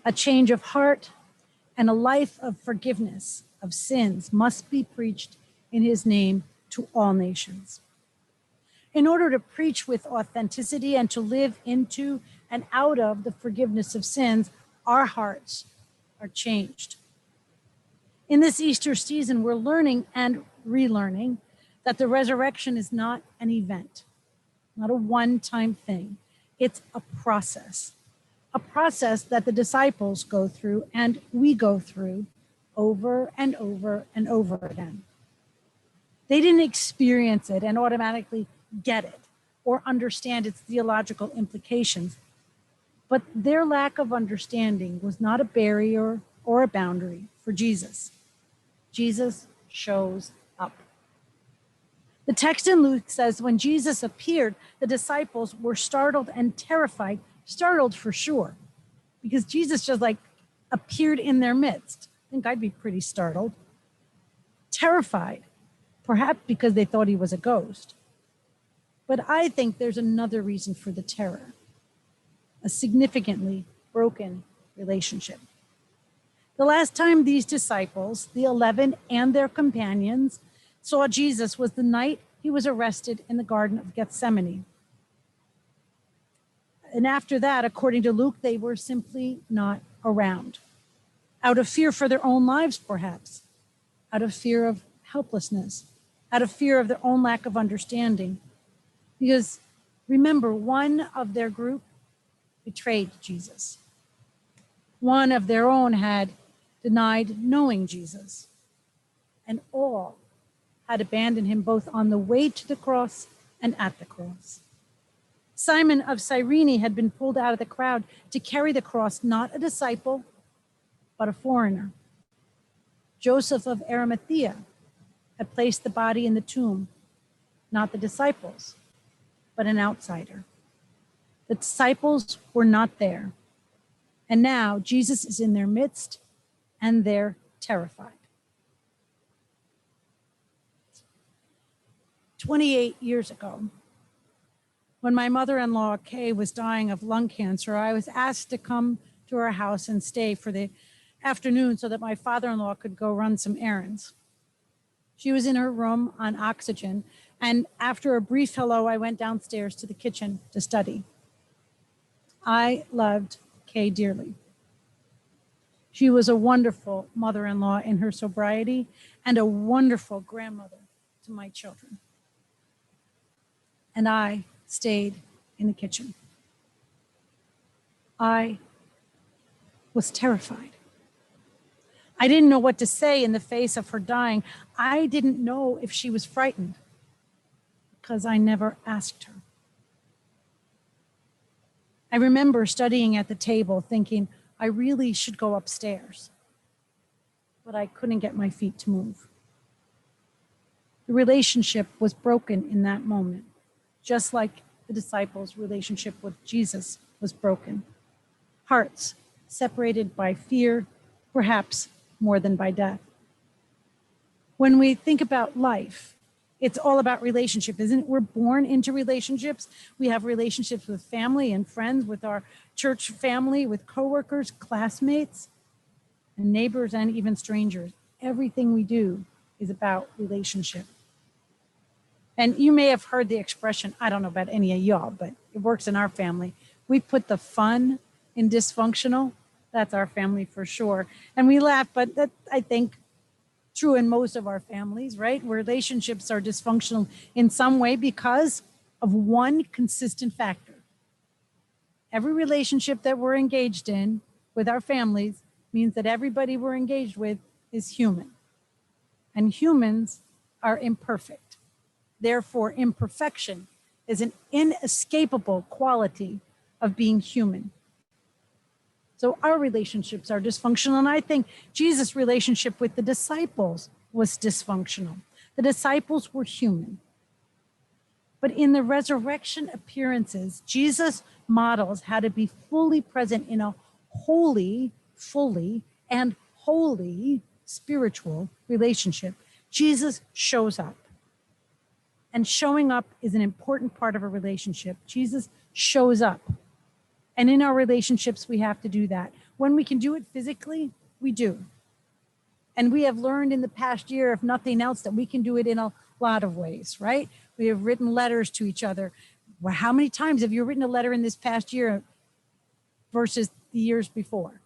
A change of heart and a life of forgiveness of sins must be preached in his name to all nations. In order to preach with authenticity and to live into and out of the forgiveness of sins, our hearts are changed. In this Easter season, we're learning and relearning that the resurrection is not an event, not a one-time thing. It's a process that the disciples go through and we go through over and over and over again. They didn't experience it and automatically get it or understand its theological implications, but their lack of understanding was not a barrier or a boundary for Jesus. Jesus shows up. The text in Luke says when Jesus appeared, the disciples were startled and terrified, startled for sure, because Jesus just like appeared in their midst. I think I'd be pretty startled. Terrified, perhaps because they thought he was a ghost. But I think there's another reason for the terror, a significantly broken relationship. The last time these disciples, the 11 and their companions, saw Jesus was the night he was arrested in the Garden of Gethsemane. And after that, according to Luke, they were simply not around, out of fear for their own lives, perhaps, out of fear of helplessness, out of fear of their own lack of understanding. Because remember, one of their group betrayed Jesus. One of their own had denied knowing Jesus. And all had abandoned him both on the way to the cross and at the cross. Simon of Cyrene had been pulled out of the crowd to carry the cross, not a disciple, but a foreigner. Joseph of Arimathea had placed the body in the tomb, not the disciples, but an outsider. The disciples were not there. And now Jesus is in their midst and they're terrified. 28 years ago, when my mother-in-law, Kay, was dying of lung cancer, I was asked to come to her house and stay for the afternoon so that my father-in-law could go run some errands. She was in her room on oxygen, and after a brief hello, I went downstairs to the kitchen to study. I loved Kay dearly. She was a wonderful mother-in-law in her sobriety and a wonderful grandmother to my children. And I stayed in the kitchen. I was terrified. I didn't know what to say in the face of her dying. I didn't know if she was frightened because I never asked her. I remember studying at the table thinking I really should go upstairs, but I couldn't get my feet to move. The relationship was broken in that moment, just like the disciples' relationship with Jesus was broken. Hearts separated by fear, perhaps more than by death. When we think about life, it's all about relationship, isn't it? We're born into relationships. We have relationships with family and friends, with our church family, with coworkers, classmates, and neighbors, and even strangers. Everything we do is about relationship. And you may have heard the expression, I don't know about any of y'all, but it works in our family. We put the fun in dysfunctional. That's our family for sure. And we laugh, but that, I think, true in most of our families, right? Relationships are dysfunctional in some way because of one consistent factor. Every relationship that we're engaged in with our families means that everybody we're engaged with is human. And humans are imperfect. Therefore, imperfection is an inescapable quality of being human. So our relationships are dysfunctional. And I think Jesus' relationship with the disciples was dysfunctional. The disciples were human. But in the resurrection appearances, Jesus models how to be fully present in a holy, fully, and holy spiritual relationship. Jesus shows up. And showing up is an important part of a relationship. Jesus shows up. And in our relationships, we have to do that. When we can do it physically, we do. And we have learned in the past year, if nothing else, that we can do it in a lot of ways, right? We have written letters to each other. Well, how many times have you written a letter in this past year versus the years before?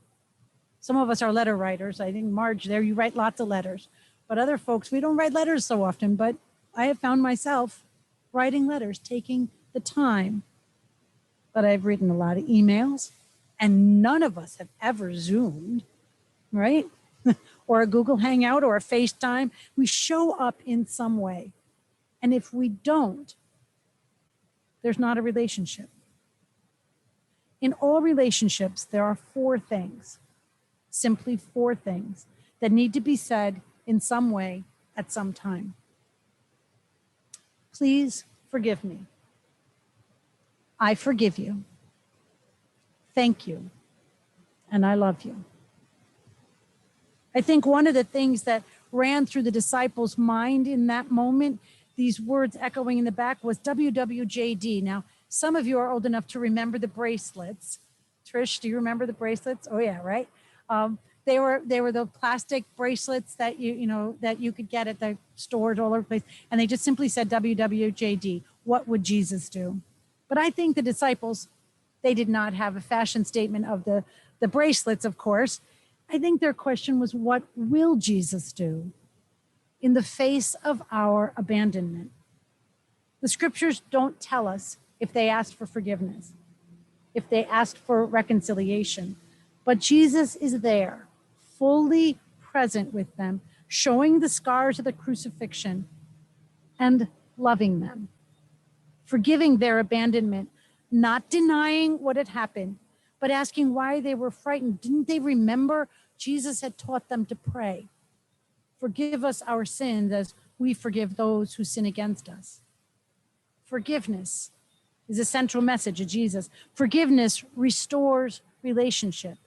Some of us are letter writers. I think, Marge, there you write lots of letters. But other folks, we don't write letters so often. But I have found myself writing letters, taking the time. But I've written a lot of emails, and none of us have ever Zoomed, right? Or a Google Hangout or a FaceTime. We show up in some way. And if we don't, there's not a relationship. In all relationships, there are four things, simply four things that need to be said in some way at some time. Please forgive me. I forgive you. Thank you. And I love you. I think one of the things that ran through the disciples' mind in that moment, these words echoing in the back, was WWJD. Now, some of you are old enough to remember the bracelets. Trish, do you remember the bracelets? Oh yeah, right. They were the plastic bracelets that you could get at the stores all over the place, and they just simply said WWJD. What would Jesus do? But I think the disciples, they did not have a fashion statement of the bracelets, of course. I think their question was, what will Jesus do in the face of our abandonment? The scriptures don't tell us if they asked for forgiveness, if they asked for reconciliation, but Jesus is there, fully present with them, showing the scars of the crucifixion and loving them, forgiving their abandonment, not denying what had happened, but asking why they were frightened. Didn't they remember Jesus had taught them to pray? Forgive us our sins as we forgive those who sin against us. Forgiveness is a central message of Jesus. Forgiveness restores relationship.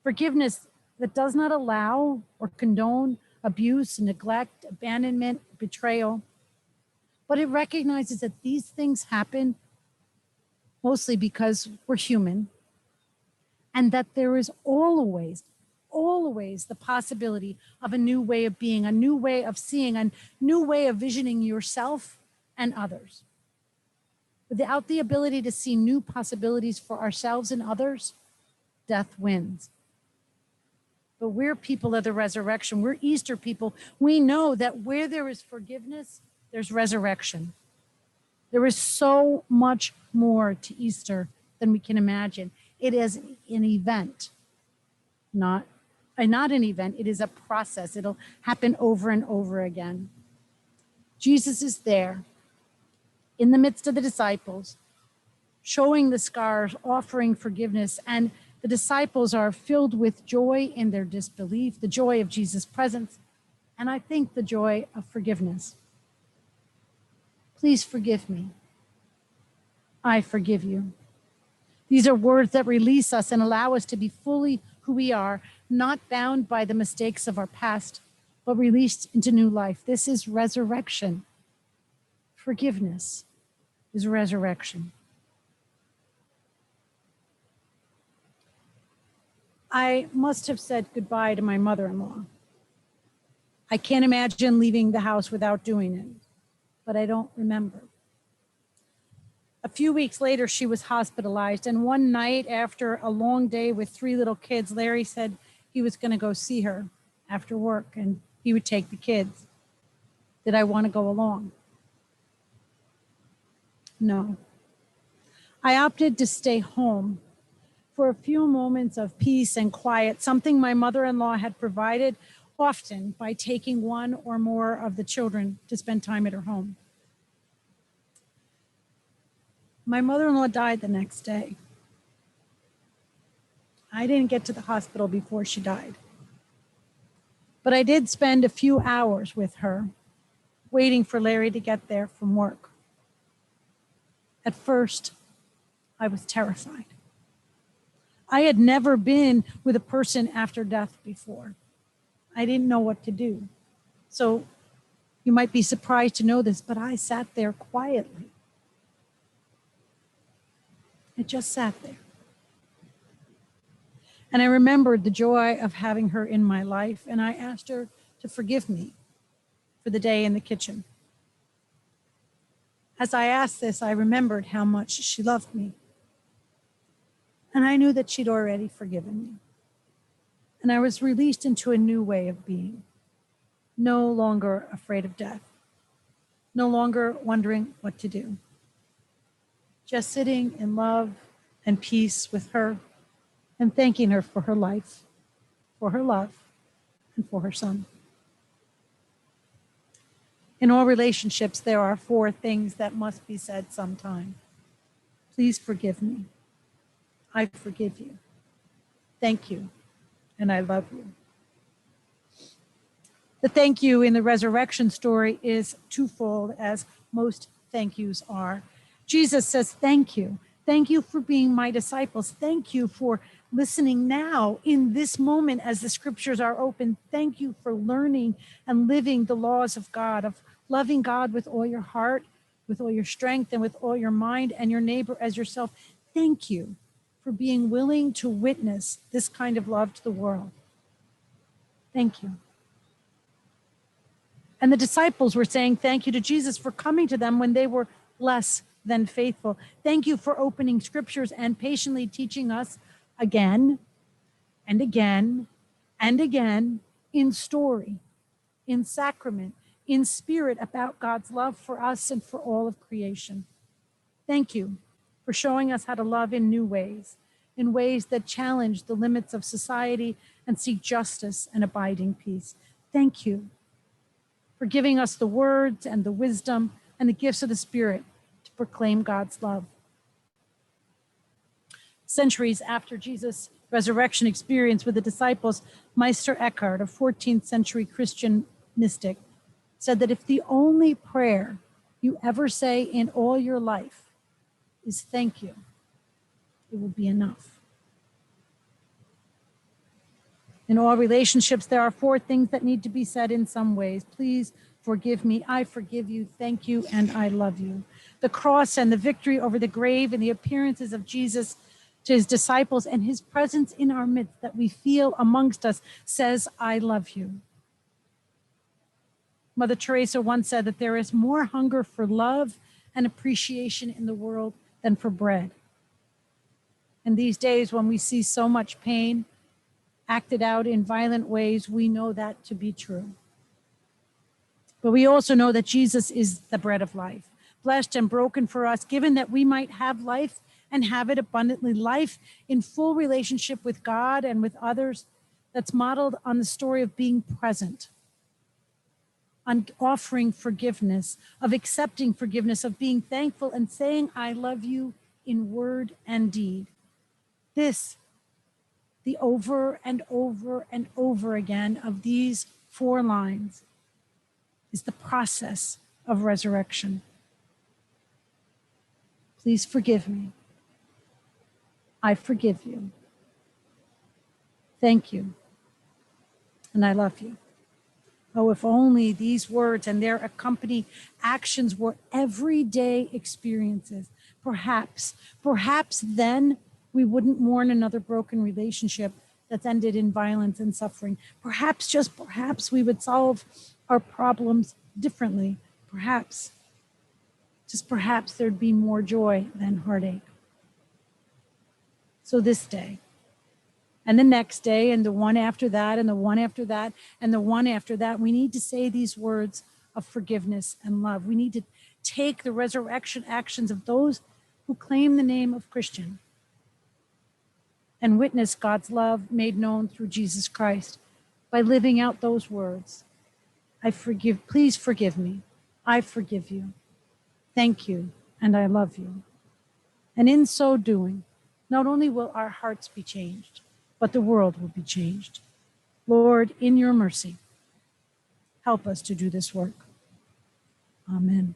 Forgiveness that does not allow or condone abuse, neglect, abandonment, betrayal, but it recognizes that these things happen mostly because we're human, and that there is always the possibility of a new way of being, a new way of seeing, a new way of visioning yourself and others. Without the ability to see new possibilities for ourselves and others, death wins. But we're people of the resurrection. We're Easter people. We know that where there is forgiveness, there's resurrection. There is so much more to Easter than we can imagine. It is an event, not an event. It is a process. It'll happen over and over again. Jesus is there in the midst of the disciples, showing the scars, offering forgiveness, and the disciples are filled with joy in their disbelief, the joy of Jesus' presence, and I think the joy of forgiveness. Please forgive me. I forgive you. These are words that release us and allow us to be fully who we are, not bound by the mistakes of our past, but released into new life. This is resurrection. Forgiveness is resurrection. I must have said goodbye to my mother-in-law. I can't imagine leaving the house without doing it, but I don't remember. A few weeks later, she was hospitalized, and one night after a long day with 3 little kids, Larry said he was going to go see her after work, and he would take the kids. Did I want to go along? No. I opted to stay home for a few moments of peace and quiet, something my mother-in-law had provided often by taking one or more of the children to spend time at her home. My mother-in-law died the next day. I didn't get to the hospital before she died. But I did spend a few hours with her, waiting for Larry to get there from work. At first, I was terrified. I had never been with a person after death before. I didn't know what to do. So you might be surprised to know this, but I sat there quietly. I just sat there. And I remembered the joy of having her in my life, and I asked her to forgive me for the day in the kitchen. As I asked this, I remembered how much she loved me. And I knew that she'd already forgiven me. And I was released into a new way of being, no longer afraid of death, no longer wondering what to do, just sitting in love and peace with her and thanking her for her life, for her love, and for her son. In all relationships, there are 4 things that must be said sometime. Please forgive me. I forgive you. Thank you. And I love you. The thank you in the resurrection story is twofold, as most thank yous are. Jesus says, thank you. Thank you for being my disciples. Thank you for listening now in this moment as the scriptures are open. Thank you for learning and living the laws of God, of loving God with all your heart, with all your strength, and with all your mind, and your neighbor as yourself. Thank you for being willing to witness this kind of love to the world. Thank you. And the disciples were saying thank you to Jesus for coming to them when they were less than faithful. Thank you for opening scriptures and patiently teaching us again and again and again in story, in sacrament, in spirit about God's love for us and for all of creation. Thank you for showing us how to love in new ways, in ways that challenge the limits of society and seek justice and abiding peace. Thank you for giving us the words and the wisdom and the gifts of the Spirit to proclaim God's love. Centuries after Jesus' resurrection experience with the disciples, Meister Eckhart, a 14th century Christian mystic, said that if the only prayer you ever say in all your life is thank you, it will be enough. In all relationships, there are 4 things that need to be said in some ways. Please forgive me. I forgive you. Thank you. And I love you. The cross and the victory over the grave and the appearances of Jesus to his disciples and his presence in our midst that we feel amongst us says, I love you. Mother Teresa once said that there is more hunger for love and appreciation in the world than for bread. And these days when we see so much pain acted out in violent ways, we know that to be true. But we also know that Jesus is the bread of life, blessed and broken for us, given that we might have life and have it abundantly, life in full relationship with God and with others that's modeled on the story of being present, on offering forgiveness, of accepting forgiveness, of being thankful and saying, I love you in word and deed. This, the over and over and over again of these 4 lines, is the process of resurrection. Please forgive me. I forgive you. Thank you. And I love you. Oh, if only these words and their accompanying actions were everyday experiences. Perhaps then we wouldn't mourn another broken relationship that's ended in violence and suffering. Perhaps, just perhaps, we would solve our problems differently. Perhaps, just perhaps, there'd be more joy than heartache. So this day, and the next day, and the one after that, and the one after that, and the one after that, we need to say these words of forgiveness and love. We need to take the resurrection actions of those who claim the name of Christian and witness God's love made known through Jesus Christ by living out those words. I forgive, please forgive me. I forgive you. Thank you, and I love you. And in so doing, not only will our hearts be changed, but the world will be changed. Lord, in your mercy, help us to do this work. Amen.